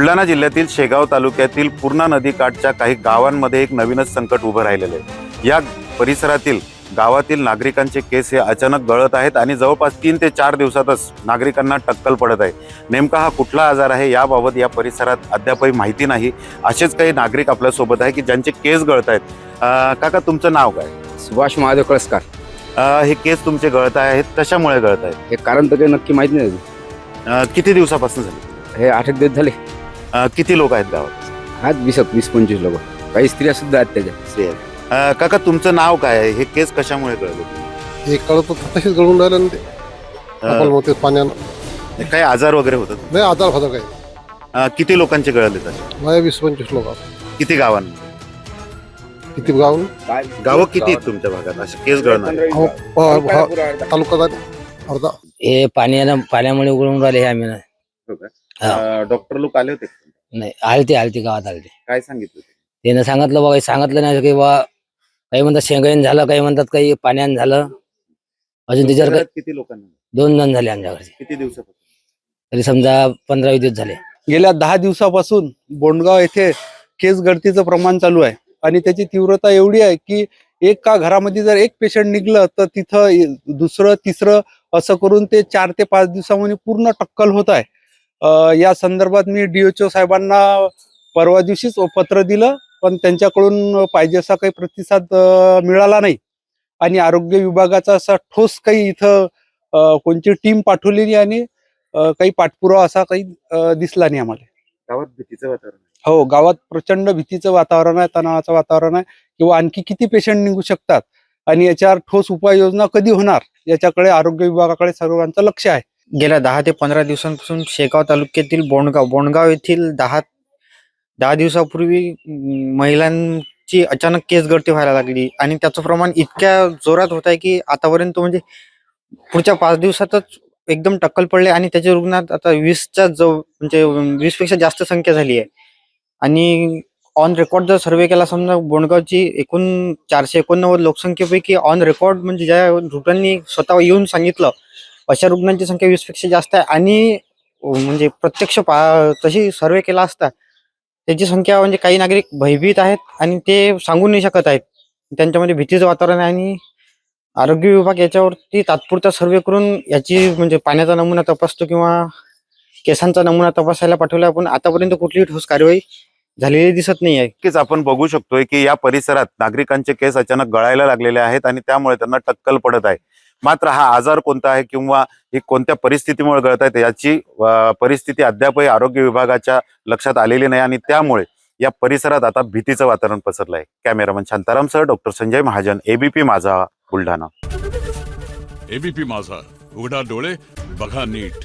बुलढाणा जिल्ह्यातील शेगाव तालुक्यातील पूर्णा नदीकाठच्या काही गावांमध्ये एक नवीनच संकट उभं राहिलेलं आहे। या परिसरातील गावातील नागरिकांचे केस हे अचानक गळत आहेत आणि जवळपास 3 ते 4 दिवसातच नागरिकांना टक्कल पडत आहे। नेमका हा कुठला आजार आहे याबाबत या परिसरात अद्यापही माहिती नाही। असेच काही नागरिक आपल्या सोबत आहे की ज्यांचे केस गळत आहेत। काका, तुमचं नाव काय? सुभाष महादेव कळसकर. हे केस तुमचे गळत आहेत, कशामुळे गळत आहेत? हे कारण तर काही नक्की माहित नाही अजून. किती दिवसापासून झाले? हे 8 दिवस झाले. किती लोक आहेत गावात? आहेत 20-25 लोक. काही स्त्रिया सुद्धा आहेत त्याच्या. काका, तुमचं नाव काय आहे? हे केस कशामुळे गळले? हे कळत तसेच गळून राहिलं ना ते आपण होते पाण्यानं. काही आजार वगैरे होतात? नाही, आजार होता काही. किती लोकांचे गळले तर? माझ्या 20-25 लोक. किती गावांमध्ये? किती गावून गावं किती आहेत तुमच्या भागात असे केस गळणार? तालुका अर्धा. हे पाण्यामुळे उघडून राहिले हे आम्ही डॉक्टर लोक आले होते? नाही. आलते गावात आलते. काय सांगितलं? त्यानं सांगितलं बा, काही सांगितलं नाही की बा, काही म्हणतात शेंगाईन झालं, काही म्हणतात काही पाण्यानं झालं. अजून त्याच्यावर शहरात किती लोकांना? 2 जण झाले आमच्याकडे. किती दिवसापासून? तरी समजा 15-20 दिवस झाले. गेल्या 10 दिवसापासून बोंडगाव येथे केस गळतीचं प्रमाण चालू आहे आणि त्याची तीव्रता एवढी आहे की एका घरामध्ये जर एक पेशंट निघलं तर तिथं दुसरं तिसरं असं करून ते 4 ते 5 दिवसामध्ये पूर्ण टक्कल होत आहे. या संदर्भात मी DHO साहेबांना परवा दिवशीच पत्र दिलं, पण त्यांच्याकडून पाहिजे असा काही प्रतिसाद मिळाला नाही आणि आरोग्य विभागाचा असा ठोस काही इथं कोणती टीम पाठवलेली आणि काही पाठपुरावा असा काही दिसला नाही आम्हाला. गावात भीतीचं वातावरण? हो, गावात प्रचंड भीतीचं वातावरण आहे, तणावाचं वातावरण आहे. किंवा आणखी किती पेशंट निघू शकतात आणि याच्यावर ठोस उपाययोजना कधी होणार याच्याकडे आरोग्य विभागाकडे सर्वांचं लक्ष आहे. गेल्या 10 ते 15 दिवसांपासून शेगाव तालुक्यातील बोंडगाव येथील 10 दिवसापूर्वी महिलांची अचानक केस गळती व्हायला लागली आणि त्याचं प्रमाण इतक्या जोरात होत आहे की आतापर्यंत म्हणजे पुढच्या 5 दिवसातच एकदम टक्कल पडले आणि त्याच्या रुग्णात आता 20च्या म्हणजे 20 पेक्षा जास्त संख्या झाली आहे. आणि ऑन रेकॉर्ड जर सर्वे केला, समजा बोंडगावची एकूण 489 लोकसंख्येपैकी ऑन रेकॉर्ड म्हणजे ज्या रुग्णांनी स्वतः येऊन सांगितलं अशा रुग्णांची संख्या 20 पेक्षा जास्त आहे. आणि म्हणजे प्रत्यक्ष तशी सर्वे केला असता त्याची संख्या म्हणजे काही नागरिक भयभीत आहेत आणि ते सांगू नाही शकत आहेत. त्यांच्यामध्ये भीतीचं वातावरण आहे आणि आरोग्य विभाग याच्यावरती तात्पुरता सर्वे करून याची म्हणजे पाण्याचा नमुना तपासतो किंवा केसांचा नमुना तपासायला पाठवला, पण आतापर्यंत कुठलीही ठोस कार्यवाही झालेली दिसत नाही आहे. नक्कीच आपण बघू शकतोय की या परिसरात नागरिकांचे केस अचानक गळायला लागलेले आहेत आणि त्यामुळे त्यांना टक्कल पडत आहे। मात्र हा आजार कोणता आहे किंवा ही कोणत्या परिस्थितीमुळे गळत आहे याची परिस्थिती अद्यापही आरोग्य विभागाच्या लक्षात आलेली नाही आणि त्यामुळे या परिसरात आता भीतीचं वातावरण पसरलं आहे। कॅमेरामन शांतारामसह doctor Sanjay Mahajan, ABP Majha, Buldhana. ABP माझा, उघडा डोळे बघा नीट।